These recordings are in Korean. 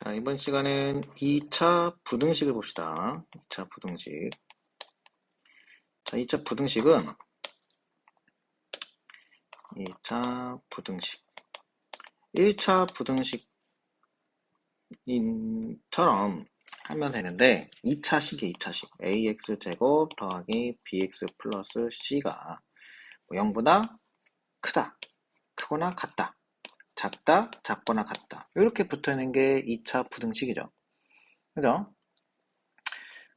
자, 이번 시간엔 2차 부등식을 봅시다. 2차 부등식. 자, 2차 부등식은 2차 부등식. 1차 부등식인처럼 하면 되는데 2차식이 2차식. ax제곱 더하기 bx 플러스 c가 0보다 크다, 크거나 같다, 작다, 작거나 같다. 이렇게 붙어있는 게 2차 부등식이죠. 그죠?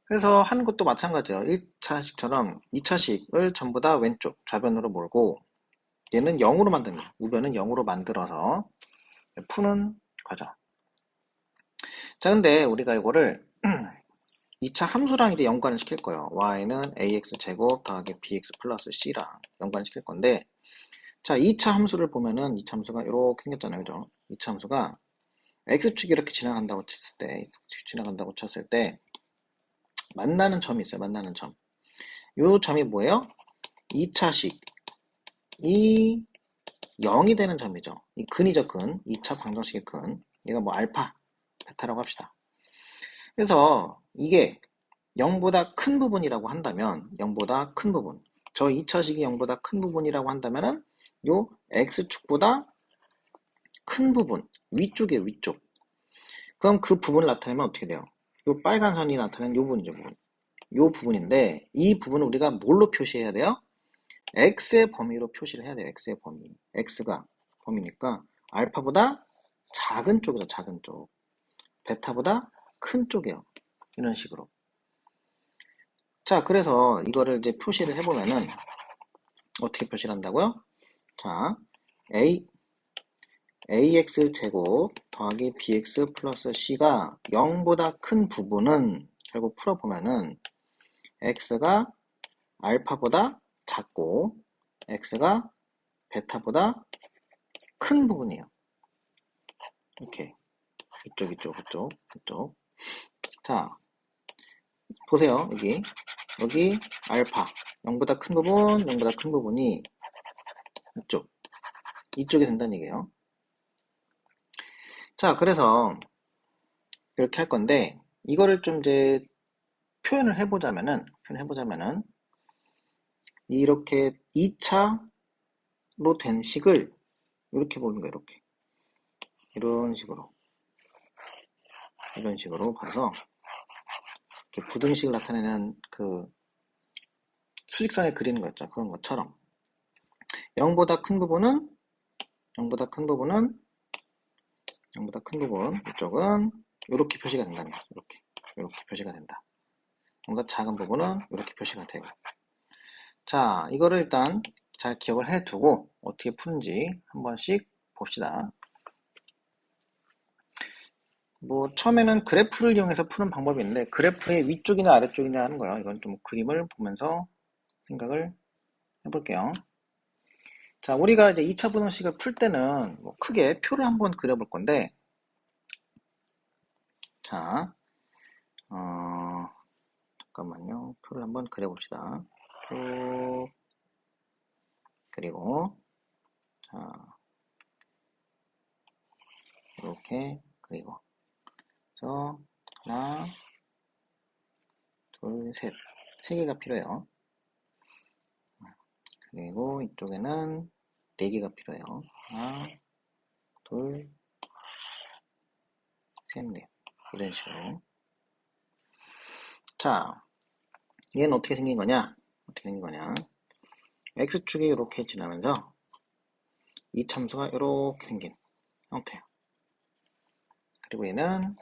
그래서 하는 것도 마찬가지예요. 1차식처럼 2차식을 전부 다 왼쪽 좌변으로 몰고 얘는 0으로 만드는 거예요. 우변은 0으로 만들어서 푸는 거죠. 자, 근데 우리가 이거를 2차 함수랑 이제 연관을 시킬 거예요. y는 ax제곱 더하기 bx 플러스 c랑 연관을 시킬 건데, 자, 2차 함수를 보면은 2차 함수가 이렇게 생겼잖아요. 그죠? 2차 함수가 x축이 이렇게 지나간다고 쳤을 때 만나는 점이 있어요. 만나는 점. 요 점이 뭐예요? 2차식 이 0이 되는 점이죠. 이 근이죠, 근. 2차 방정식의 근. 얘가 뭐 알파, 베타라고 합시다. 그래서 이게 0보다 큰 부분이라고 한다면 0보다 큰 부분. 저 2차식이 0보다 큰 부분이라고 한다면은 요 x축보다 큰 부분, 위쪽이에요, 위쪽. 그럼 그 부분을 나타내면 어떻게 돼요? 요 빨간 선이 나타내는 요 부분이죠, 부분. 요 부분인데 이 부분을 우리가 뭘로 표시해야 돼요? x의 범위로 표시를 해야 돼요. x의 범위. x가 범위니까 알파보다 작은 쪽이죠. 작은 쪽. 베타보다 큰 쪽이에요. 이런 식으로. 자, 그래서 이거를 이제 표시를 해보면은 어떻게 표시를 한다고요? 자, ax 제곱 더하기 bx 플러스 c가 0보다 큰 부분은 결국 풀어보면은 x가 알파보다 작고 x가 베타보다 큰 부분이에요. 이렇게 이쪽. 자, 보세요. 여기 알파 0보다 큰 부분, 0보다 큰 부분이 이쪽이 된다는 얘기예요. 자, 그래서 이렇게 할 건데 이거를 좀 이제 표현을 해보자면은 이렇게 2차로 된 식을 이렇게 보는 거예요. 이런 식으로 봐서 이렇게 부등식을 나타내는 그 수직선에 그리는 거 있죠. 그런 것처럼 0보다 큰 부분은 이쪽은 이렇게 표시가 된다는 거죠. 이렇게 표시가 된다. 뭔가 작은 부분은 이렇게 표시가 되고. 자, 이거를 일단 잘 기억을 해두고 어떻게 푸는지 한 번씩 봅시다. 뭐 처음에는 그래프를 이용해서 푸는 방법이 있는데 그래프의 위쪽이나 아래쪽이냐 하는 거예요. 이건 좀 그림을 보면서 생각을 해볼게요. 자, 우리가 이제 2차 분원식을 풀 때는 뭐 크게 표를 한번 그려볼 건데, 자, 잠깐만요. 표를 한번 그려봅시다. 표, 그리고, 자, 이렇게 그리고. 그래서, 하나, 둘, 셋. 세 개가 필요해요. 그리고 이쪽에는 네 개가 필요해요. 하나, 둘, 셋, 넷. 이런 식으로. 자, 얘는 어떻게 생긴 거냐? X축이 이렇게 지나면서 이 참수가 이렇게 생긴 형태예요. 그리고 얘는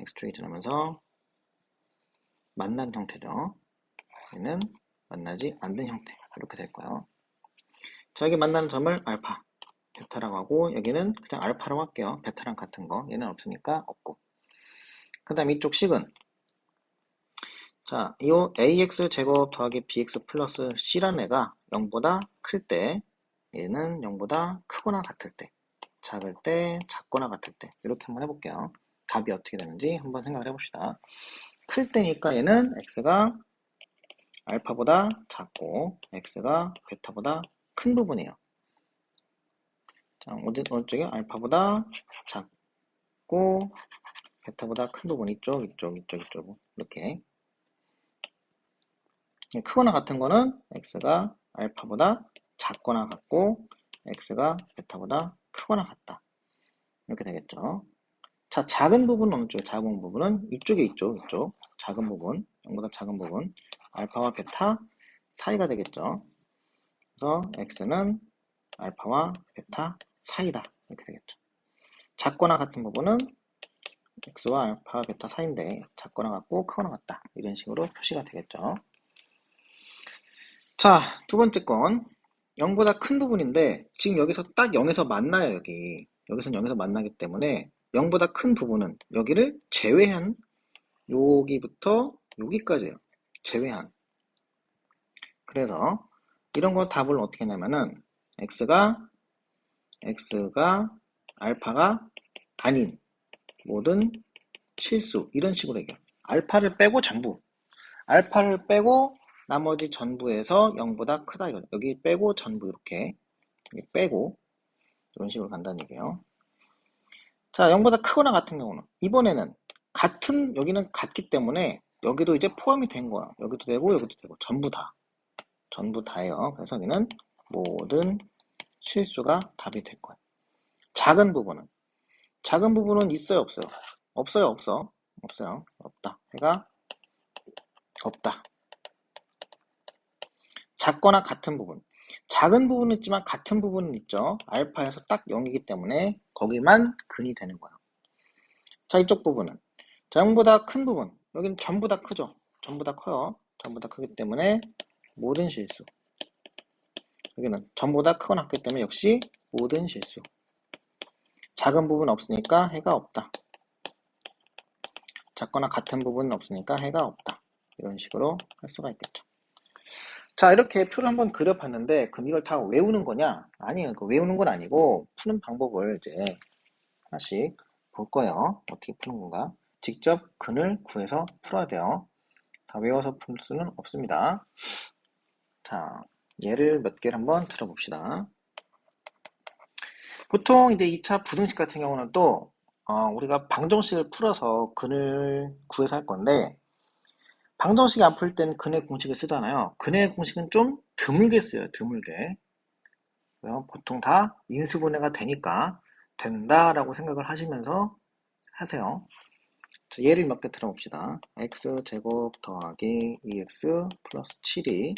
X축이 지나면서 만난 형태죠. 얘는 만나지 않는 형태. 이렇게 될 거예요. 자, 여기 만나는 점을 알파, 베타라고 하고 여기는 그냥 알파라고 할게요. 베타랑 같은 거. 얘는 없으니까 없고. 그 다음 이쪽 식은 자, 이 ax 제곱 더하기 bx 플러스 c라는 애가 0보다 클 때 얘는 0보다 크거나 같을 때 작을 때 작거나 같을 때 이렇게 한번 해볼게요. 답이 어떻게 되는지 한번 생각을 해봅시다. 클 때니까 얘는 x가 알파보다 작고 x가 베타보다 큰 부분이에요. 자, 어느 쪽이 알파보다 작고 베타보다 큰 부분 이쪽 이렇게. 크거나 같은 거는 x가 알파보다 작거나 같고 x가 베타보다 크거나 같다. 이렇게 되겠죠. 자, 작은 부분은 어느 쪽에? 작은 부분은 이쪽에 있죠. 이쪽. 작은 부분, 0보다 작은 부분. 알파와 베타 사이가 되겠죠. 그래서 x는 알파와 베타 사이다. 이렇게 되겠죠. 작거나 같은 부분은 x와 알파, 베타 사이인데 작거나 같고 크거나 같다. 이런 식으로 표시가 되겠죠. 자, 두 번째 건 0보다 큰 부분인데 지금 여기서 딱 0에서 만나요. 여기서는 0에서 만나기 때문에 0보다 큰 부분은 여기를 제외한 여기부터 여기까지예요. 제외한. 그래서 이런 거 답을 어떻게 하냐면은 x가 알파가 아닌 모든 실수 이런 식으로 얘기해요. 알파를 빼고 전부. 알파를 빼고 나머지 전부에서 0보다 크다 이거. 여기 빼고 전부 이렇게 여기 빼고 이런 식으로 간다는 얘기예요. 자, 0보다 크거나 같은 경우는 이번에는 같은 여기는 같기 때문에 여기도 이제 포함이 된 거야. 여기도 되고 여기도 되고 전부 다예요. 그래서 여기는 모든 실수가 답이 될 거야. 작은 부분은 있어요, 없어요? 없어요. 없다. 해가 없다. 작거나 같은 부분. 작은 부분은 있지만 같은 부분은 있죠. 알파에서 딱 0이기 때문에 거기만 근이 되는 거예요. 자, 이쪽 부분은. 자, 0보다 큰 부분. 여기는 전부 다 크죠. 전부 다 커요. 전부 다 크기 때문에 모든 실수. 여기는 전부 다 크거나 같기 때문에 역시 모든 실수. 작은 부분 없으니까 해가 없다. 작거나 같은 부분은 없으니까 해가 없다. 이런 식으로 할 수가 있겠죠. 자, 이렇게 표를 한번 그려봤는데 그럼 이걸 다 외우는 거냐? 아니에요. 외우는 건 아니고 푸는 방법을 이제 하나씩 볼 거예요. 어떻게 푸는 건가? 직접 근을 구해서 풀어야 돼요. 다 외워서 풀 수는 없습니다. 자, 예를 몇 개를 한번 들어봅시다. 보통 이제 2차 부등식 같은 경우는 또 우리가 방정식을 풀어서 근을 구해서 할 건데 방정식이 안 풀 때는 근의 공식을 쓰잖아요. 근의 공식은 좀 드물게 써요. 드물게. 보통 다 인수분해가 되니까 된다라고 생각을 하시면서 하세요. 자, 예를 몇 개 들어봅시다. x제곱 더하기 2x 플러스 7이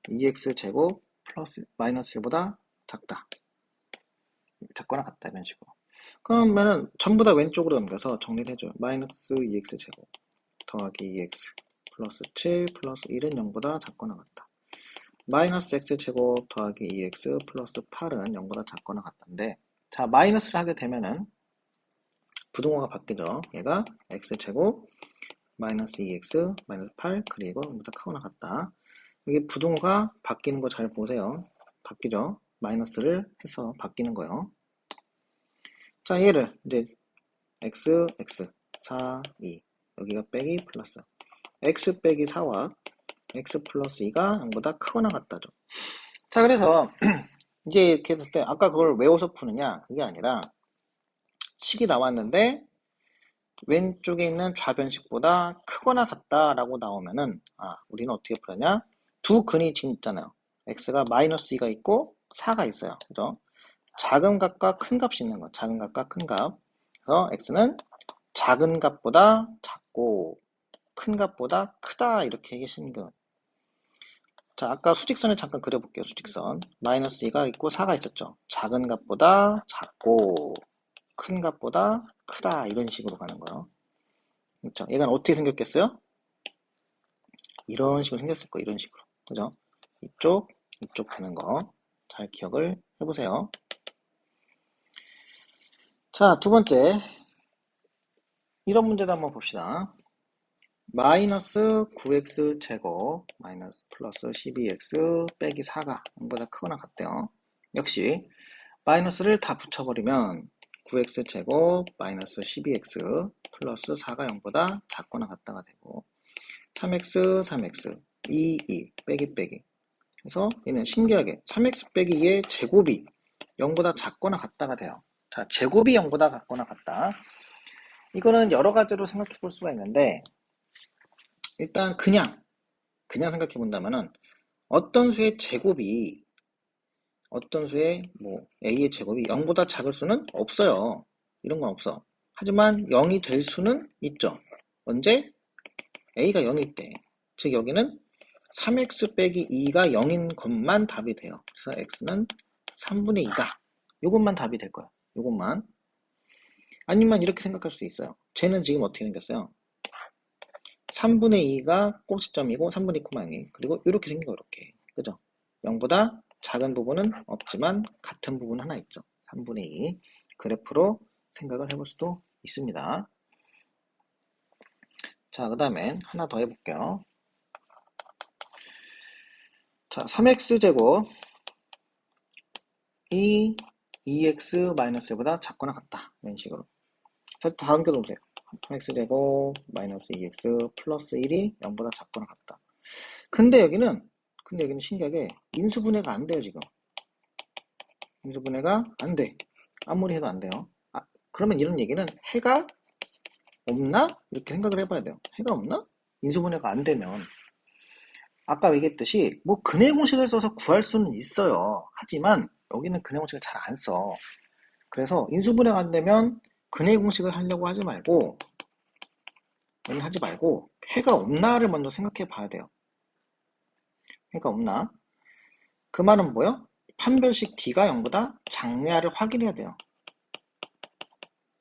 2x제곱 플러스 마이너스 1보다 작다. 작거나 같다. 이런 식으로. 그러면은 전부 다 왼쪽으로 넘겨서 정리를 해줘요. 마이너스 2x제곱 더하기 2x 플러스 7 플러스 1은 0보다 작거나 같다. 마이너스 x제곱 더하기 2x 플러스 8은 0보다 작거나 같다인데 자, 마이너스를 하게 되면은 부등호가 바뀌죠. 얘가 x제곱 마이너스 2x 마이너스 8 그리고 0보다 크거나 같다. 여기 부등호가 바뀌는 거 잘 보세요. 바뀌죠. 마이너스를 해서 바뀌는 거예요. 자, 얘를 이제 x 4, 2 여기가 빼기 플러스 x 빼기 4와 x 플러스 2가 0보다 크거나 같다죠. 자, 그래서 이제 이렇게 했을 때 아까 그걸 외워서 푸느냐 그게 아니라 식이 나왔는데 왼쪽에 있는 좌변식보다 크거나 같다라고 나오면은 우리는 어떻게 풀었냐? 두 근이 지금 있잖아요. x가 마이너스 2가 있고 4가 있어요. 그죠? 작은 값과 큰 값이 있는 거. 작은 값과 큰 값. 그래서 x는 작은 값보다 작고 큰 값보다 크다 이렇게 계시는 거예요. 자, 아까 수직선을 잠깐 그려볼게요. 수직선. 마이너스 2가 있고 4가 있었죠. 작은 값보다 작고 큰 값보다 크다 이런 식으로 가는 거예요. 그렇죠? 얘가 어떻게 생겼겠어요? 이런 식으로 생겼을 거예요. 이런 식으로. 그죠? 이쪽 되는 거 잘 기억을 해보세요. 자, 두 번째 이런 문제도 한번 봅시다. 마이너스 9x 제곱 마이너스 플러스 12x 빼기 4가 0보다 크거나 같대요. 역시 마이너스를 다 붙여버리면 9x 제곱 마이너스 12x 플러스 4가 0보다 작거나 같다가 되고 3x 2 빼기 그래서 얘는 신기하게 3x 빼기 2의 제곱이 0보다 작거나 같다가 돼요. 자, 제곱이 0보다 같거나 같다. 이거는 여러 가지로 생각해 볼 수가 있는데, 일단 그냥 생각해 본다면은, 어떤 수의 제곱이, 어떤 수의 a의 제곱이 0보다 작을 수는 없어요. 이런 건 없어. 하지만 0이 될 수는 있죠. 언제? a가 0일 때. 즉 여기는 3x 빼기 2가 0인 것만 답이 돼요. 그래서 x는 3분의 2다. 요것만 답이 될 거야. 요것만. 아니면 이렇게 생각할 수 있어요. 쟤는 지금 어떻게 생겼어요? 3분의 2가 꼭지점이고 3분의 2, 0. 그리고 이렇게 생긴 거 이렇게. 그죠? 0보다 작은 부분은 없지만 같은 부분 하나 있죠. 3분의 2. 그래프로 생각을 해볼 수도 있습니다. 자, 그 다음엔 하나 더 해볼게요. 자, 3x제곱 이 2x-1보다 작거나 같다. 이런 식으로. 자, 다음 게 보세요. 3x제곱 마이너스 2x 플러스 1이 0보다 작거나 같다. 근데 여기는 신기하게 인수분해가 안 돼요, 지금. 인수분해가 안 돼. 아무리 해도 안 돼요. 그러면 이런 얘기는 해가 없나? 이렇게 생각을 해봐야 돼요. 해가 없나? 인수분해가 안 되면. 아까 얘기했듯이, 근해 공식을 써서 구할 수는 있어요. 하지만, 여기는 근해 공식을 잘 안 써. 그래서 인수분해가 안 되면, 근해 공식을 하려고 하지 말고, 해가 없나를 먼저 생각해 봐야 돼요. 해가 없나? 그 말은 뭐요? 판별식 D가 0보다 작냐를 확인해야 돼요.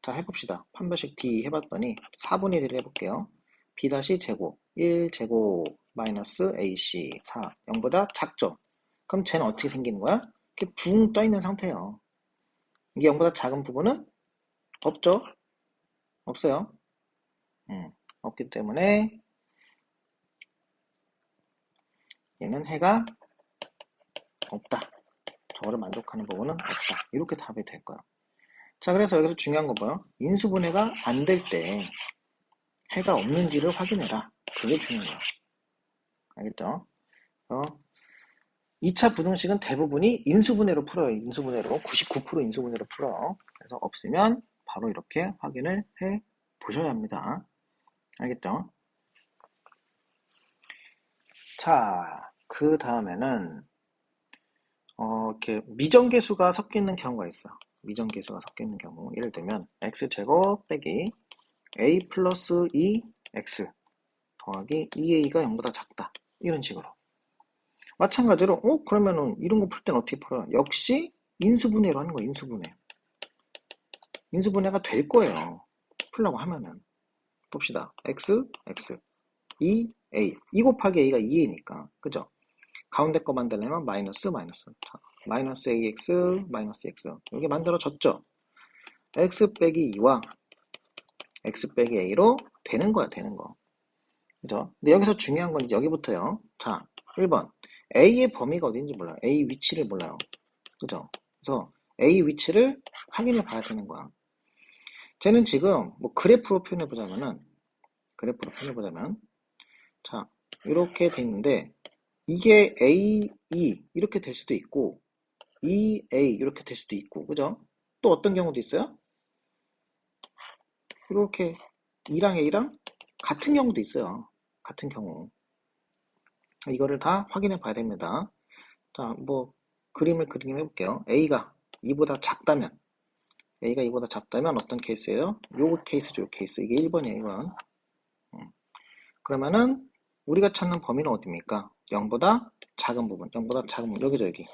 자, 해봅시다. 판별식 D 해봤더니 4분의 1을 해볼게요. B-제곱 1제곱 마이너스 AC 4 0보다 작죠? 그럼 쟤는 어떻게 생기는 거야? 이렇게 붕 떠있는 상태예요. 이게 0보다 작은 부분은 없죠? 없어요. 없기 때문에 얘는 해가 없다. 저거를 만족하는 부분은 없다. 이렇게 답이 될 거야. 자, 그래서 여기서 중요한 거 뭐예요? 인수분해가 안 될 때 해가 없는지를 확인해라. 그게 중요해요. 알겠죠? 2차 부등식은 대부분이 인수분해로 풀어요. 인수분해로. 99% 인수분해로 풀어. 그래서 없으면 바로 이렇게 확인을 해 보셔야 합니다. 알겠죠? 자, 그 다음에는 이렇게 미정계수가 섞여 있는 경우가 있어요. 미정계수가 섞여 있는 경우. 예를 들면 x제곱 빼기 a 플러스 2x 더하기 2a가 0보다 작다. 이런 식으로. 마찬가지로 그러면은 이런 거 풀 때는 어떻게 풀어요? 역시 인수분해로 하는 거예요. 인수분해. 인수분해가 될 거예요. 풀려고 하면은. 봅시다. x, 2, a. 2 곱하기 a가 2a니까. 그죠? 가운데 거 만들려면 마이너스. 자, 마이너스 ax, 마이너스 x. 여기 만들어졌죠? x 빼기 2와 x 빼기 a로 되는 거야, 되는 거. 그죠? 근데 여기서 중요한 건 여기부터요. 자, 1번. a의 범위가 어딘지 몰라요. a 위치를 몰라요. 그죠? 그래서 a 위치를 확인해 봐야 되는 거야. 쟤는 지금 그래프로 표현해 보자면 자, 이렇게 돼 있는데 이게 a, 2 이렇게 될 수도 있고 2a 이렇게 될 수도 있고 그죠? 또 어떤 경우도 있어요? 이렇게 2랑 a랑 같은 경우도 있어요. 같은 경우. 이거를 다 확인해 봐야 됩니다. 자, 그림을 그리긴 해볼게요. a가 2보다 작다면 어떤 케이스예요? 요 케이스죠, 요 케이스. 이게 1번이에요, 1번. 그러면은 우리가 찾는 범위는 어디입니까? 0보다 작은 부분, 여기죠, 여기.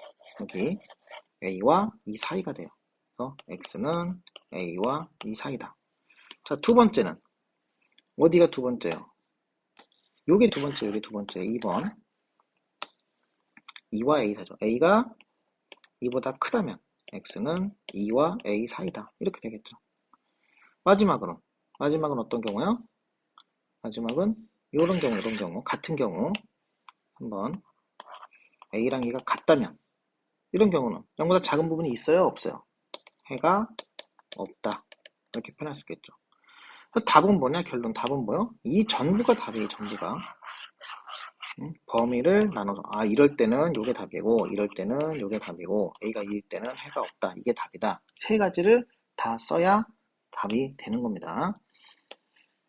a와 2 사이가 돼요. 그래서 x는 a와 2 사이다. 자, 두 번째는 어디가 두 번째요? 요게 두 번째, 2번. 2와 a 사이죠. a가 2보다 크다면 x는 2와 a 사이다. 이렇게 되겠죠. 마지막은 어떤 경우요? 마지막은 이런 경우, 같은 경우. 한번 a랑 2가 같다면 이런 경우는 0보다 작은 부분이 있어요? 없어요? 해가 없다. 이렇게 표현할 수 있겠죠. 답은 뭐냐? 결론 답은 뭐요? 이 전부가 답이에요. 전부가. 범위를 나눠서 이럴 때는 요게 답이고 이럴 때는 요게 답이고 a가 2일 때는 해가 없다. 이게 답이다. 세 가지를 다 써야 답이 되는 겁니다.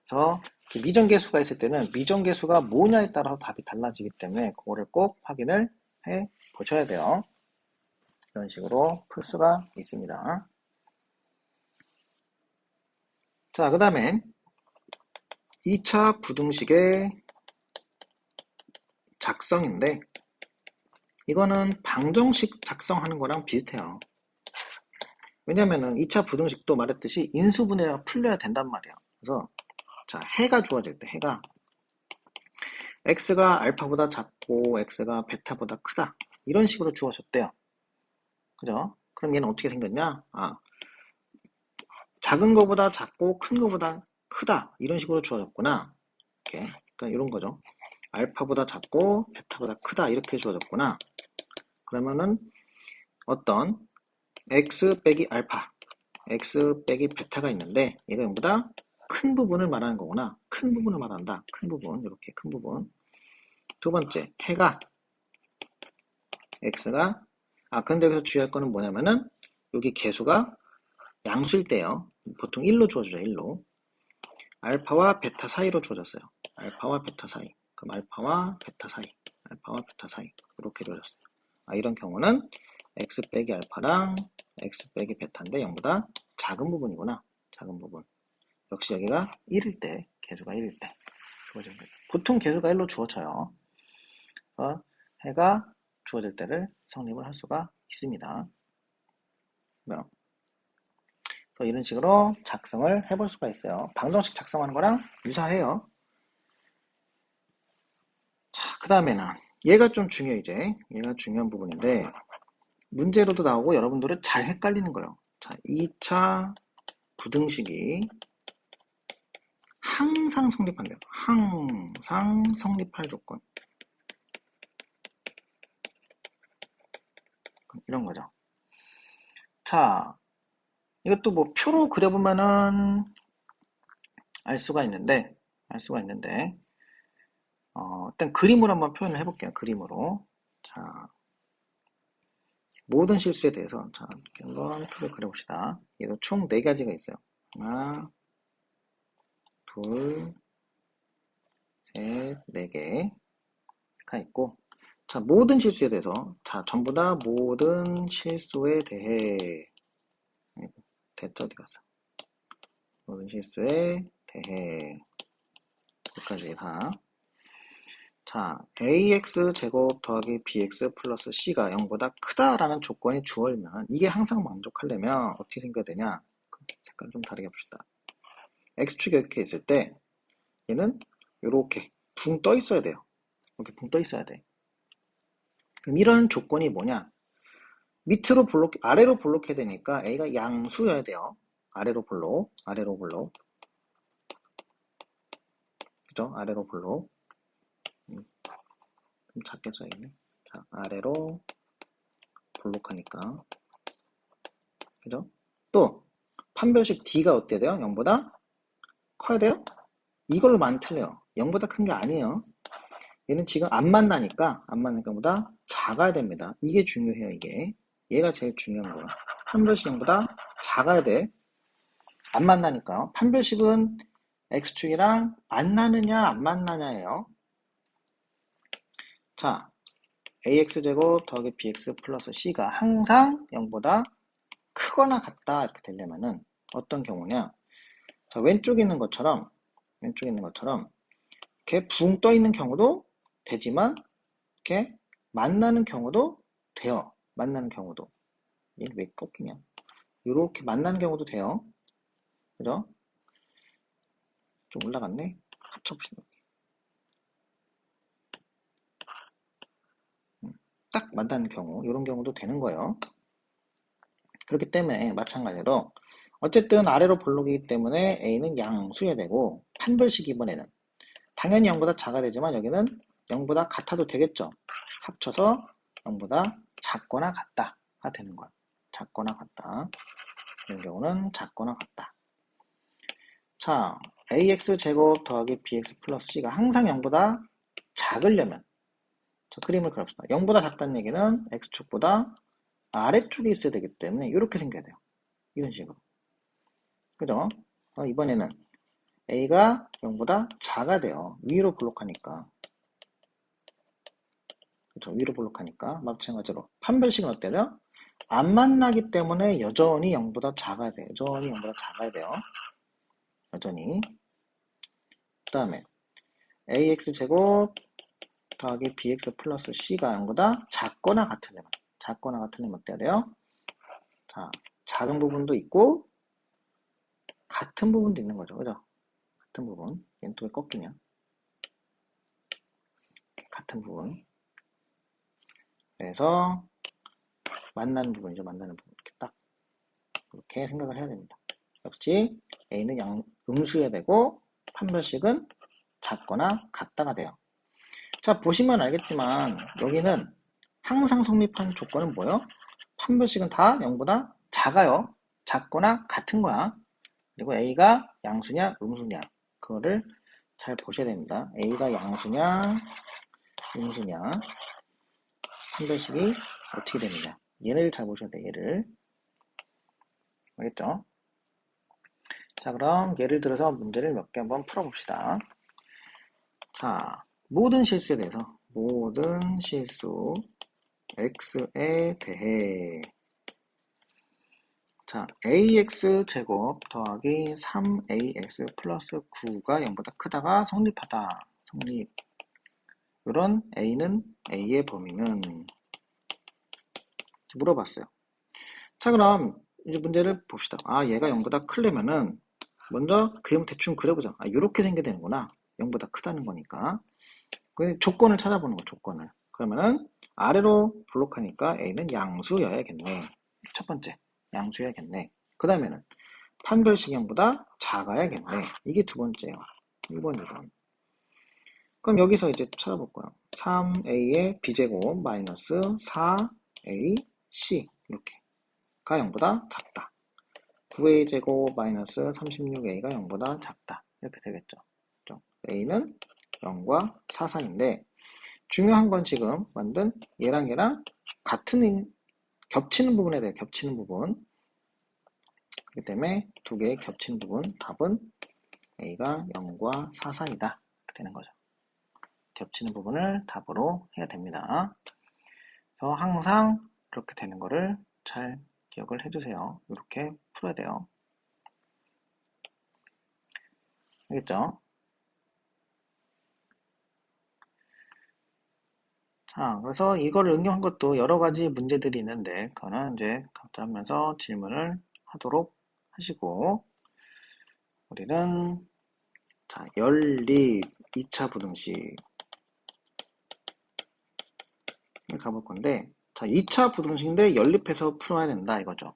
그래서 미정계수가 있을 때는 미정계수가 뭐냐에 따라서 답이 달라지기 때문에 그거를 꼭 확인을 해 보셔야 돼요. 이런 식으로 풀 수가 있습니다. 자, 그 다음엔 2차 부등식의 작성인데 이거는 방정식 작성하는 거랑 비슷해요. 왜냐면은 2차 부등식도 말했듯이 인수분해가 풀려야 된단 말이에요. 그래서 자, 해가 주어질 때 해가 x가 알파보다 작고 x가 베타보다 크다 이런 식으로 주어졌대요. 그죠? 그럼 얘는 어떻게 생겼냐? 작은 거보다 작고 큰 거보다 크다 이런 식으로 주어졌구나. 이렇게 그러니까 이런 거죠. 알파보다 작고 베타보다 크다 이렇게 주어졌구나. 그러면은 어떤 x 빼기 알파, x 빼기 베타가 있는데 얘가 0보다 큰 부분을 말하는 거구나. 큰 부분을 말한다. 큰 부분, 이렇게 큰 부분. 두 번째, 해가 x가 근데 여기서 주의할 거는 뭐냐면은 여기 개수가 양수일 때요. 보통 1로 주어져요. 1로. 알파와 베타 사이로 주어졌어요. 알파와 베타 사이. 그럼 알파와 베타 사이. 알파와 베타 사이. 이렇게 주어졌어요. 이런 경우는 x 빼기 알파랑 x 빼기 베타인데 0보다 작은 부분이구나. 작은 부분. 역시 여기가 1일 때, 개수가 1일 때 주어지는 거죠. 보통 개수가 1로 주어져요. 해가 주어질 때를 성립을 할 수가 있습니다. 이런 식으로 작성을 해볼 수가 있어요. 방정식 작성하는 거랑 유사해요. 자, 그 다음에는 얘가 좀 중요해 이제. 얘가 중요한 부분인데 문제로도 나오고 여러분들은 잘 헷갈리는 거예요. 자, 2차 부등식이 항상 성립한대요. 항상 성립할 조건. 이런 거죠. 자, 이것도 뭐 표로 그려보면은 알 수가 있는데 일단 그림으로 한번 표현을 해볼게요. 그림으로. 자, 모든 실수에 대해서 자, 이렇게 한번 표를 그려봅시다. 얘도 총 4가지가 있어요. 하나, 둘, 셋, 4개가 있고 자, 모든 실수에 대해서 자, 전부 다 모든 실수에 대해 대자 어디 갔어? 모든 실수에 대해 여기까지 다. 자, ax 제곱 더하기 bx 플러스 c가 0보다 크다라는 조건이 주어지면 이게 항상 만족하려면 어떻게 생겨야 되냐? 색깔 좀 다르게 합시다. x축이 이렇게 있을 때 얘는 이렇게 붕 떠 있어야 돼요. 이렇게 붕 떠 있어야 돼. 그럼 이런 조건이 뭐냐? 밑으로 볼록, 아래로 볼록해야 되니까 a가 양수여야 돼요. 아래로 볼록. 그죠? 아래로 볼록. 좀 작게 써야겠네. 자, 아래로 볼록하니까. 그죠? 또, 판별식 D가 어때야 돼요? 0보다 커야 돼요? 이걸로만 틀려요. 0보다 큰 게 아니에요. 얘는 지금 안 만나니까 보다 작아야 됩니다. 이게 중요해요, 이게. 얘가 제일 중요한 거예요. 판별식 0보다 작아야 돼. 안 만나니까. 판별식은 X축이랑 만나느냐, 안 만나냐예요. 자, AX제곱 더하기 BX 플러스 C가 항상 0보다 크거나 같다 이렇게 되려면은 어떤 경우냐? 자, 왼쪽에 있는 것처럼 이렇게 붕 떠 있는 경우도 되지만 이렇게 만나는 경우도 돼요. 만나는 경우도. 얘는 왜 꺾이냐? 이렇게 만나는 경우도 돼요. 그죠? 좀 올라갔네. 합쳐봅시다. 딱 만나는 경우, 이런 경우도 되는 거예요. 그렇기 때문에 마찬가지로 어쨌든 아래로 볼록이기 때문에 A는 양수여야 되고 판별식 이번에는 당연히 0보다 작아야 되지만 여기는 0보다 같아도 되겠죠. 합쳐서 0보다 작거나 같다가 되는 거야. 작거나 같다. 이런 경우는 작거나 같다. 자, ax 제곱 더하기 bx 플러스 c가 항상 0보다 작으려면 자, 그림을 그립시다. 0보다 작다는 얘기는 x축보다 아래쪽에 있어야 되기 때문에 이렇게 생겨야 돼요. 이런 식으로. 그죠? 이번에는 A가 0보다 작아야 돼요. 위로 블록하니까. 그렇죠? 위로 블록하니까. 마찬가지로 판별식은 어때요? 안 만나기 때문에 여전히 0보다 작아야 돼요. 여전히 0보다 작아야 돼요. 여전히. 그 다음에 ax제곱 더하기 bx 플러스 c가 0보다 작거나 같으려면 어때야 돼요? 자, 작은 부분도 있고 같은 부분도 있는 거죠. 그죠? 같은 부분. 얘는 또 꺾이면 같은 부분. 그래서 만나는 부분이죠. 만나는 부분. 이렇게 딱 그렇게 생각을 해야 됩니다. 역시 A는 음수여야 되고 판별식은 작거나 같다가 돼요. 자, 보시면 알겠지만 여기는 항상 성립하는 조건은 뭐예요? 판별식은 다 0보다 작아요. 작거나 같은 거야. 그리고 A가 양수냐 음수냐 그거를 잘 보셔야 됩니다. A가 양수냐 음수냐 판별식이 어떻게 되느냐 얘를 잘 보셔야 돼요. 얘를. 알겠죠? 자, 그럼 예를 들어서 문제를 몇 개 한번 풀어봅시다. 자, 모든 실수에 대해서 모든 실수 x에 대해 자, ax제곱 더하기 3ax 플러스 9가 0보다 크다가 성립하다. 성립. 이런 a는 a의 범위는 물어봤어요. 자, 그럼 이제 문제를 봅시다. 아, 얘가 0보다 크려면은 먼저 그림 대충 그려보자. 아, 이렇게 생겨야 되는구나. 0보다 크다는 거니까. 그 조건을 찾아보는 거, 조건을. 그러면은 아래로 블록하니까 a는 양수여야겠네. 첫 번째, 양수여야겠네. 그 다음에는 판별식형보다 작아야겠네. 이게 두 번째예요. 1번, 2번. 그럼 여기서 이제 찾아볼 거예요. 3a의 b제곱 마이너스 4ac 이렇게 가 0보다 작다. 9a 제곱 마이너스 36a가 0보다 작다. 이렇게 되겠죠. a는 0과 4 사이인데 중요한 건 지금 만든 얘랑 같은 겹치는 부분에 대해 겹치는 부분. 그렇기 때문에 두 개의 겹치는 부분 답은 a가 0과 4 사이다. 이렇게 되는 거죠. 겹치는 부분을 답으로 해야 됩니다. 그래서 항상 이렇게 되는 거를 잘 기억을 해주세요. 이렇게 풀어야 돼요. 알겠죠? 자, 그래서 이걸 응용한 것도 여러 가지 문제들이 있는데, 그거는 이제 각자 하면서 질문을 하도록 하시고, 우리는, 자, 연립 2차 부등식. 가볼 건데, 자, 2차 부등식인데 연립해서 풀어야 된다, 이거죠.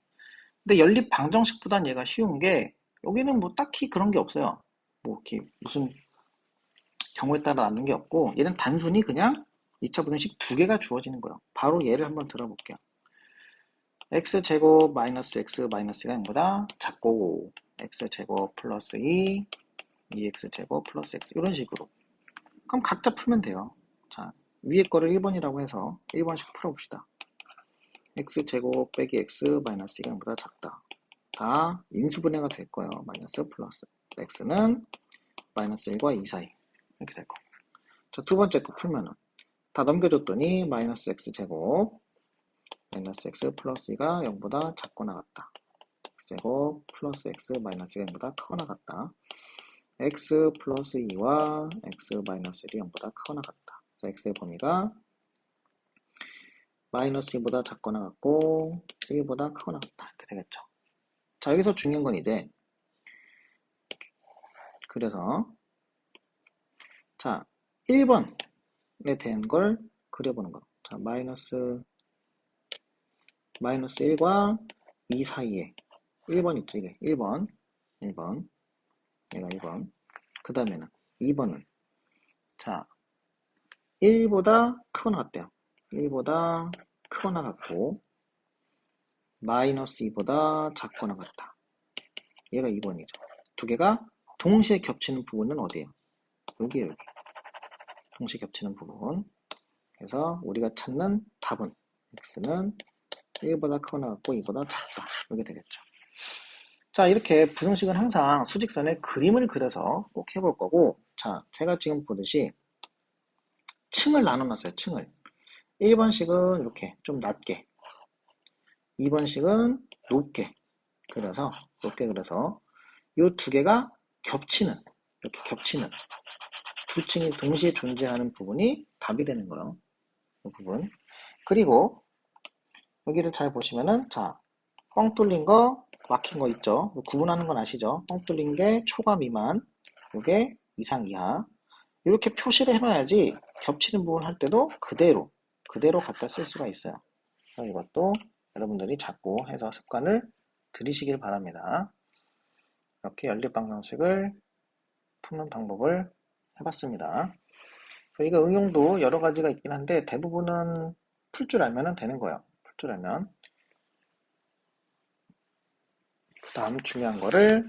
근데 연립 방정식보단 얘가 쉬운 게, 여기는 뭐 딱히 그런 게 없어요. 뭐, 이렇게 무슨 경우에 따라 나누는 게 없고, 얘는 단순히 그냥 2차 부등식 두 개가 주어지는 거예요. 바로 얘를 한번 들어볼게요. x제곱 마이너스 x 마이너스가 0보다 작고 x제곱 플러스 2x제곱 플러스 x 이런 식으로 그럼 각자 풀면 돼요. 자, 위에 거를 1번이라고 해서 1번씩 풀어봅시다. x제곱 빼기 x 마이너스 2가 0보다 작다. 다 인수분해가 될 거예요. 마이너스 플러스 x는 마이너스 1과 2 사이 이렇게 될 거예요. 자, 두 번째 거 풀면은 다 넘겨줬더니 마이너스 x제곱 마이너스 x 플러스 2가 0보다 작거나 같다. x제곱 플러스 x 마이너스 0보다 크거나 같다. x 플러스 2와 x 마이너스 1이 0보다 크거나 같다. 그래서 x의 범위가 마이너스 2보다 작거나 같고 1보다 크거나 같다. 이렇게 되겠죠. 자, 여기서 중요한 건 이제 그래서 자, 1번에 대한 걸 그려보는 거. 자, 마이너스 1과 2 사이에 1번 있죠, 이게 1번 얘가 1번 그 다음에는 2번은 자 1보다 크거나 같대요. 1보다 크거나 같고 마이너스 2보다 작거나 같다. 얘가 2번이죠. 두 개가 동시에 겹치는 부분은 어디예요? 여기 동시에 겹치는 부분. 그래서 우리가 찾는 답은 x는 1보다 크거나 같고 2보다 작다. 이렇게 되겠죠. 자, 이렇게 부등식은 항상 수직선에 그림을 그려서 꼭 해볼 거고, 자, 제가 지금 보듯이 층을 나눠놨어요. 층을. 1번식은 이렇게 좀 낮게, 2번식은 높게 그려서 이 두 개가 겹치는, 이렇게 겹치는 두 층이 동시에 존재하는 부분이 답이 되는 거예요. 이 부분. 그리고 여기를 잘 보시면은, 자, 뻥 뚫린 거, 막힌 거 있죠? 구분하는 건 아시죠? 뻥 뚫린 게 초과 미만, 요게 이상 이하. 이렇게 표시를 해놔야지 겹치는 부분 할 때도 그대로 갖다 쓸 수가 있어요. 그래서 이것도 여러분들이 자꾸 해서 습관을 들이시길 바랍니다. 이렇게 연립방정식을 푸는 방법을 해봤습니다. 이거 응용도 여러 가지가 있긴 한데 대부분은 풀 줄 알면 되는 거예요. 풀 줄 알면. 그 다음 중요한 거를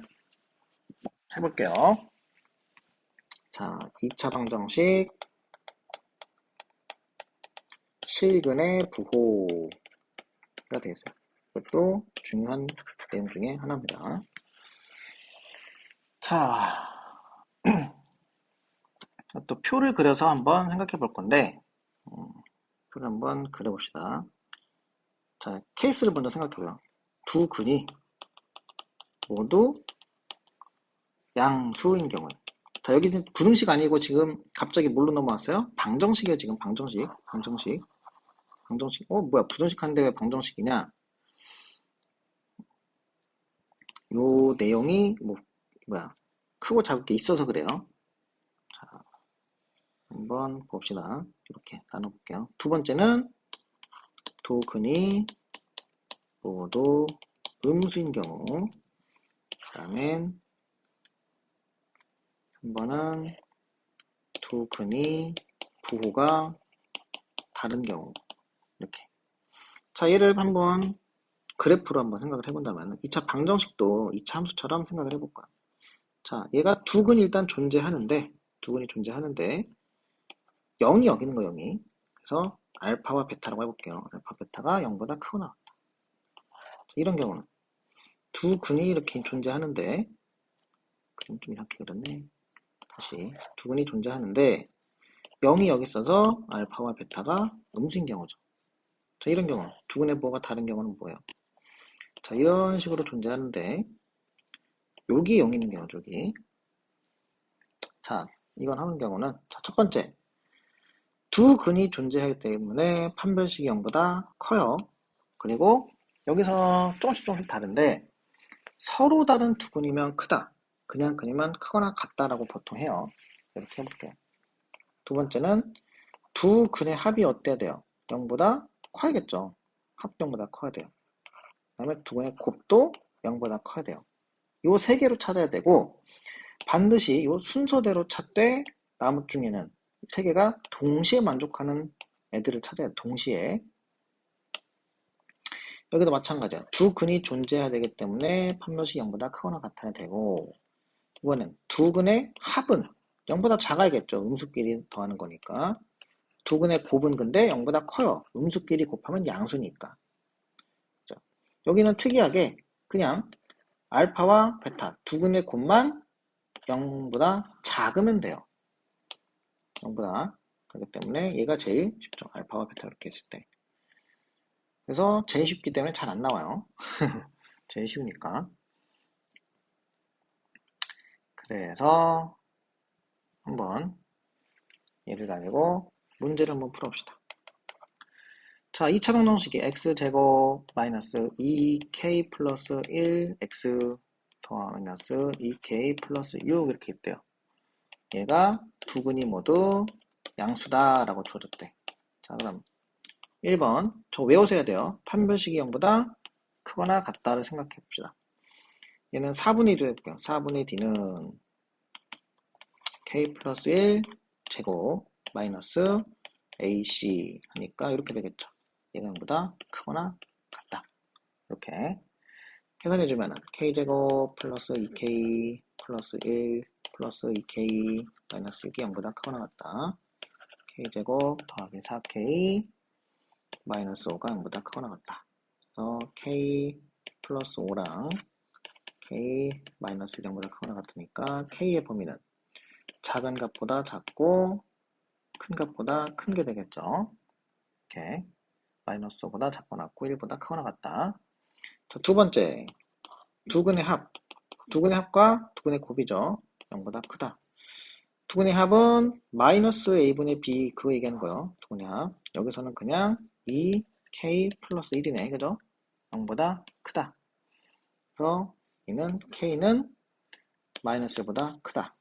해볼게요. 자, 2차 방정식 실근의 부호가 되겠어요. 이것도 중요한 내용 중에 하나입니다. 자, 또 표를 그려서 한번 생각해 볼 건데, 표를 한번 그려봅시다. 자, 케이스를 먼저 생각해보요. 두 근이 모두 양수인 경우. 자, 여기는 부등식 아니고 지금 갑자기 뭘로 넘어왔어요? 방정식이에요, 지금 방정식. 뭐야, 부등식 한데 왜 방정식이냐? 요 내용이, 크고 작게 있어서 그래요. 자, 한번 봅시다. 이렇게 나눠볼게요. 두 번째는 두 근이 모두 음수인 경우. 그 다음엔 한 번은 두 근이 부호가 다른 경우. 이렇게. 자, 얘를 한번 그래프로 한번 생각을 해본다면 2차 방정식도 2차 함수처럼 생각을 해볼 거야. 자, 얘가 두 근이 일단 존재하는데 0이 여기 있는 거 0이. 그래서 알파와 베타라고 해볼게요. 알파, 베타가 0보다 크거나 같다. 이런 경우는 두 근이 이렇게 존재하는데, 그림 좀 이상하게 그렸네. 다시 두 근이 존재하는데 0이 여기 있어서 알파와 베타가 음수인 경우죠. 자, 이런 경우 두 근의 부호가 다른 경우는 뭐예요? 자, 이런 식으로 존재하는데 여기 0이 있는 경우죠. 여기. 자, 이건 하는 경우는, 자, 첫 번째, 두 근이 존재하기 때문에 판별식이 0보다 커요. 그리고 여기서 조금씩 다른데 서로 다른 두 근이면 크다. 그냥 근이면 크거나 같다라고 보통 해요. 이렇게 해볼게요. 두 번째는 두 근의 합이 어때야 돼요? 0보다 커야겠죠. 합 0보다 커야 돼요. 그 다음에 두 근의 곱도 0보다 커야 돼요. 요 세 개로 찾아야 되고, 반드시 이 순서대로 찾되 나머지 중에는 세 개가 동시에 만족하는 애들을 찾아야 돼. 동시에. 여기도 마찬가지야. 두 근이 존재해야 되기 때문에 판별식이 0보다 크거나 같아야 되고, 이번엔 두 근의 합은 0보다 작아야겠죠. 음수끼리 더하는 거니까. 두 근의 곱은 근데 0보다 커요. 음수끼리 곱하면 양수니까. 여기는 특이하게 그냥 알파와 베타 두 근의 곱만 0보다 작으면 돼요. 0보다. 그렇기 때문에 얘가 제일 쉽죠. 알파와 베타 이렇게 했을 때. 그래서 제일 쉽기 때문에 잘 안 나와요. 제일 쉬우니까. 그래서 한번 얘를 가지고 문제를 한번 풀어봅시다. 자, 2차 방정식이 x제곱 마이너스 2k 플러스 1x 더하 마이너스 2k 플러스 6 이렇게 있대요. 얘가 두 근이 모두 양수다 라고 주어졌대. 자, 그럼 1번 저 외우셔야 돼요. 판별식이 0보다 크거나 같다를 생각해 봅시다. 얘는 4분의 1로 해볼게요. 4분의 d는 k 플러스 1 제곱 마이너스 ac 하니까 이렇게 되겠죠. 얘가 0보다 크거나 같다. 이렇게 계산해주면 k제곱 플러스 2k 플러스 1 플러스 2k 마이너스 6이 0보다 크거나 같다. k제곱 더하기 4k 마이너스 5가 0보다 크거나 같다. 그래서 k 플러스 5랑 k 마이너스 0보다 크거나 같으니까 k의 범위는 작은 값보다 작고 큰 값보다 큰 게 되겠죠. 이렇게 마이너스 5보다 작거나 같고 1보다 크거나 같다. 자, 두 번째 두근의 합. 두근의 합과 두근의 곱이죠. 0보다 크다. 두근의 합은 마이너스 a분의 b 그거 얘기하는 거예요. 두근의 합. 여기서는 그냥 2k 플러스 1이네. 그죠? 0보다 크다. 그래서 이는 k는 마이너스 1보다 크다.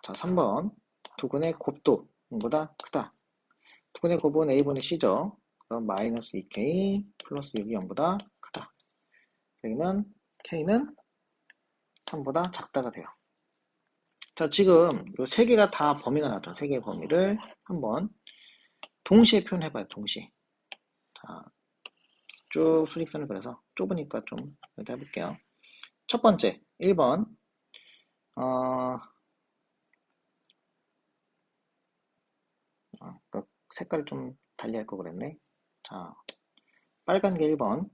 자, 3번 두근의 곱도 0보다 크다. 두근의 곱은 a분의 c죠. 그럼 마이너스 2k 플러스 6이 0보다 크다. 여기는 k는 3보다 작다가 돼요. 자, 지금 이 세 개가 다 범위가 나죠. 세 개의 범위를 한번 동시에 표현해봐요. 동시에. 자, 쭉 수직선을 그려서 좁으니까 좀 여기다 해볼게요. 첫 번째 1번 색깔을 좀 달리 할 거 그랬네. 자, 빨간 게 1번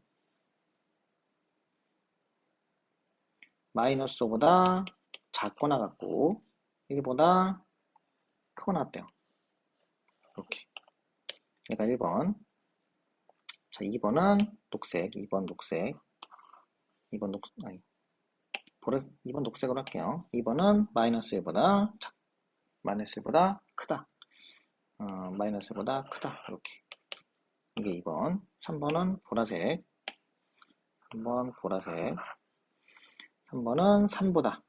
마이너스 5보다 작거나 같고 1보다 크거나 같대요. 이렇게. 그러니까 1번. 자, 2번은 녹색. 2번 녹색. 2번 녹색. 아니. 2번 녹색으로 할게요. 2번은 마이너스 1보다 마이너스 1보다 크다. 마이너스 1보다 크다. 이렇게. 이게 2번. 3번은 보라색. 3번 보라색. 3번은 3보다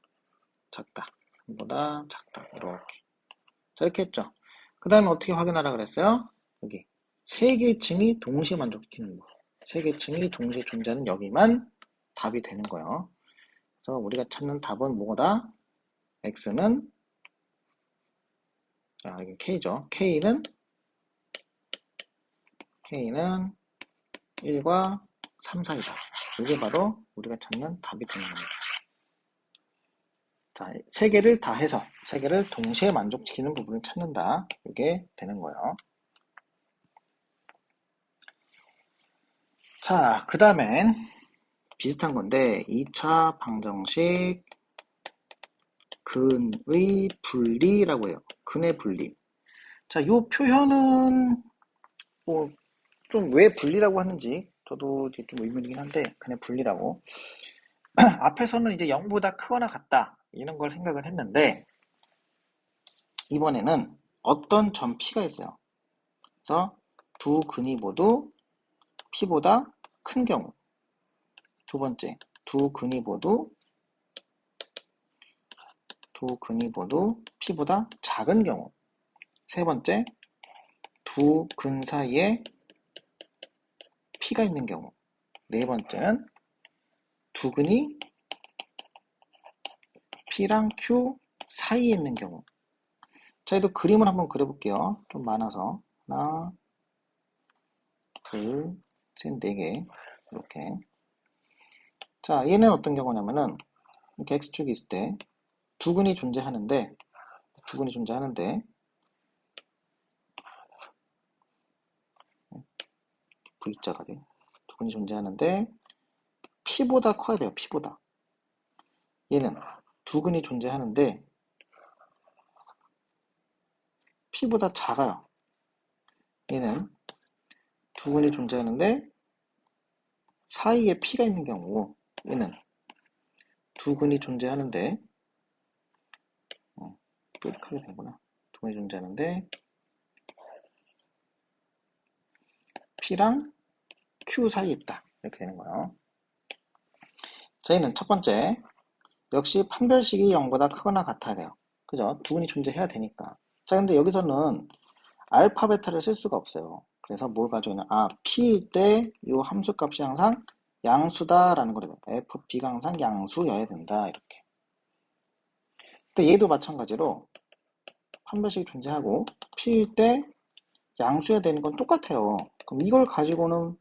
작다. 3보다 작다. 이렇게. 자, 이렇게 했죠. 그 다음에 어떻게 확인하라 그랬어요? 여기. 세 개의 층이 동시에 만족시키는 거. 세 개의 층이 동시에 존재하는 여기만 답이 되는 거예요. 그래서 우리가 찾는 답은 뭐다? x는 자, 여기 k죠. k는 1과 3 사이다. 이게 바로 우리가 찾는 답이 되는 겁니다. 자, 세 개를 다 해서 세 개를 동시에 만족시키는 부분을 찾는다. 이게 되는 거예요. 자, 그 다음엔 비슷한 건데 2차 방정식 근의 분리라고 해요. 근의 분리. 자, 요 표현은 뭐 좀 왜 분리라고 하는지 저도 좀 의문이긴 한데 근의 분리라고. 앞에서는 이제 0보다 크거나 같다 이런 걸 생각을 했는데 이번에는 어떤 점 P가 있어요. 그래서 두 근이 모두 P보다 큰 경우. 두 번째, 두 근이 모두 P보다 작은 경우. 세 번째, 두 근 사이에 P가 있는 경우. 네 번째는 두 근이 P랑 Q 사이에 있는 경우. 자, 얘도 그림을 한번 그려볼게요. 좀 많아서. 하나, 둘, 셋, 네 개. 이렇게. 자, 얘는 어떤 경우냐면은, 이렇게 X축이 있을 때, 두 근이 존재하는데, V자가 돼요. 두 근이 존재하는데, P보다 커야 돼요, P보다. 얘는 두 근이 존재하는데, P보다 작아요. 얘는 두 근이 존재하는데, 사이에 P가 있는 경우고, 얘는 두 근이 존재하는데, 이렇게 하게 되구나. 두 근이 존재하는데, P랑 Q 사이에 있다. 이렇게 되는 거예요. 저희는 첫 번째, 역시 판별식이 0보다 크거나 같아야 돼요. 그죠? 두 근이 존재해야 되니까. 자, 근데 여기서는 알파, 베타를 쓸 수가 없어요. 그래서 뭘 가져오냐? P일 때 이 함수 값이 항상 양수다라는 거래요. FP가 항상 양수여야 된다. 이렇게. 근데 얘도 마찬가지로 판별식이 존재하고 P일 때 양수여야 되는 건 똑같아요. 그럼 이걸 가지고는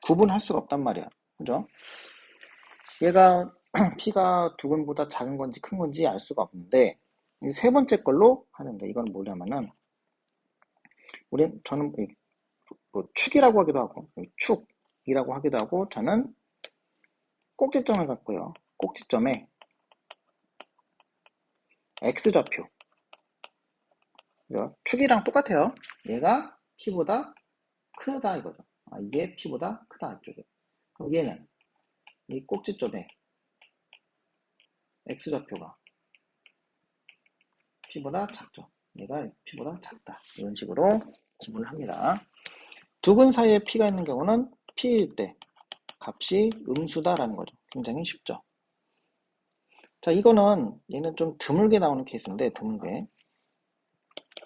구분할 수가 없단 말이야. 그죠? 얘가 P가 두 근보다 작은 건지 큰 건지 알 수가 없는데 이 세 번째 걸로 하는데 이건 뭐냐면은 저는 뭐 축이라고 하기도 하고 축이라고 하기도 하고 저는 꼭지점을 갖고요. 꼭지점에 x좌표. 축이랑 똑같아요. 얘가 p보다 크다 이거죠. 이게 p보다 크다 이쪽에. 그럼 얘는 이 꼭지점에 x좌표가 p보다 작죠. 얘가 p보다 작다. 이런 식으로 구분을 합니다. 두근 사이에 p가 있는 경우는 p일 때 값이 음수다라는 거죠. 굉장히 쉽죠. 자, 이거는 얘는 좀 드물게 나오는 케이스인데 드물게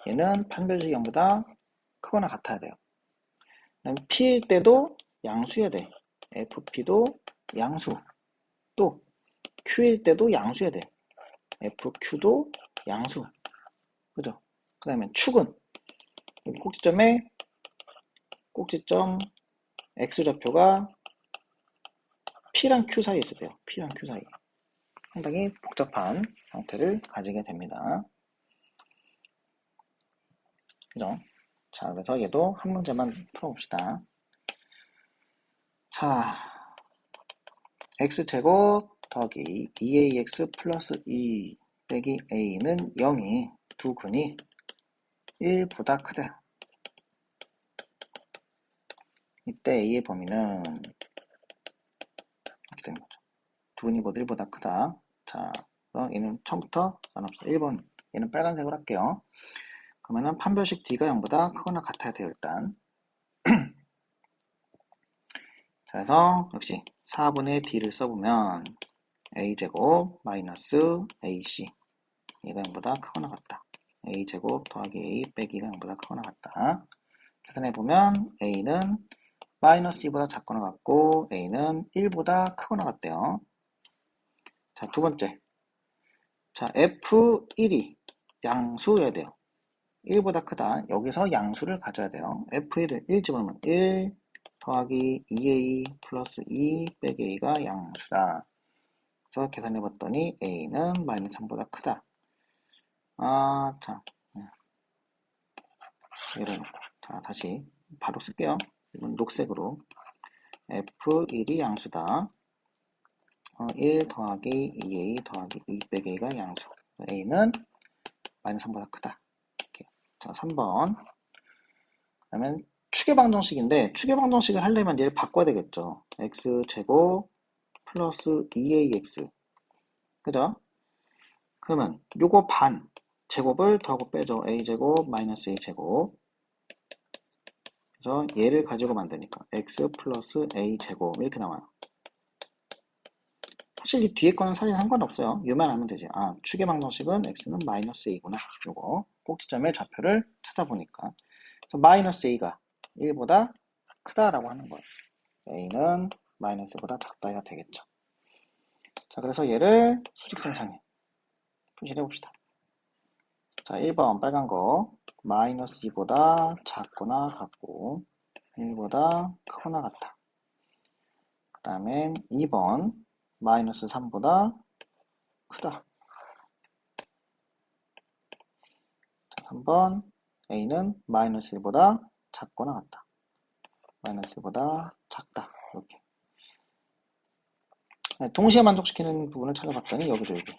얘는 판별식 0보다 크거나 같아야 돼요. 그다음에 p일 때도 양수여야 돼. fp도 양수. 또 q일 때도 양수여야 돼. fq도 양수. 그죠? 그 다음에 축은 여기 꼭지점 x좌표가 p랑 q 사이에 있어야 돼요. p랑 q 사이에. 상당히 복잡한 형태를 가지게 됩니다. 그죠? 자, 그래서 얘도 한 문제만 풀어봅시다. 자, x제곱 더하기 2ax 플러스 2 빼기 a는 0이 두 근이 1보다 크다. 이때 a의 범위는 이렇게 되는 거죠. 두 근이 모두 1보다 크다. 자, 얘는 처음부터 나눠봅시다. 1번, 얘는 빨간색으로 할게요. 그러면은 판별식 d가 0보다 크거나 같아야 돼요, 일단. 그래서 역시 4분의 d를 써보면 a제곱 마이너스 ac 얘가 0보다 크거나 같다. a제곱 더하기 a 빼기가 0보다 크거나 같다. 계산해보면 a는 마이너스 2보다 작거나 같고 a는 1보다 크거나 같대요. 자, 두 번째. 자, f1이 양수여야 돼요. 1보다 크다. 여기서 양수를 가져야 돼요. f1을 1 집어넣으면 1 더하기 2a 플러스 2 빼기 a가 양수다. 그래서 계산해봤더니 a는 마이너스 3보다 크다. 자, 얘를 자 다시 바로 쓸게요. 이건 녹색으로 f1이 양수다. 1 더하기 2a 더하기 2 빼기 a가 양수. a는 마이너스 3보다 크다. 이렇게. 자, 3번. 그다음에 추계방정식인데 추계방정식을 하려면 얘를 바꿔야 되겠죠. x제곱 플러스 2ax. 그죠? 그러면 요거 반 제곱을 더하고 빼죠. a제곱 마이너스 a제곱. 그래서 얘를 가지고 만드니까 x 플러스 a제곱 이렇게 나와요. 사실 이 뒤에 거는 사실 상관없어요. 얘만 하면 되지. 추계방정식은 x는 마이너스 a구나. 요거 꼭지점의 좌표를 찾아보니까. 그래서 마이너스 a가 1보다 크다라고 하는 거예요. a는 마이너스보다 작다 해야 되겠죠. 자, 그래서 얘를 수직선상에 표시를 해봅시다. 자, 1번 빨간 거 마이너스 2보다 작거나 같고 1보다 크거나 같다. 그 다음에 2번 마이너스 3보다 크다. 자, 3번 a는 마이너스 1보다 작거나 같다. 마이너스 1보다 작다. 이렇게. 동시에 만족시키는 부분을 찾아봤더니 여기도 여기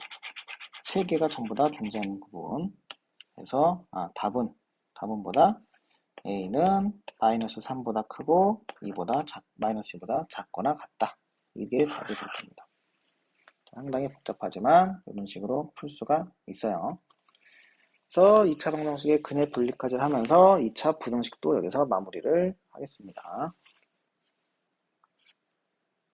세 개가 전부 다 존재하는 부분. 그래서 답은보다 a는 마이너스 3보다 크고 2보다 마이너스 2보다 작거나 같다. 이게 답이 될 겁니다. 상당히 복잡하지만 이런 식으로 풀 수가 있어요. 그래서 2차 방정식의 근의 분리까지 하면서 2차 부등식도 여기서 마무리를 하겠습니다.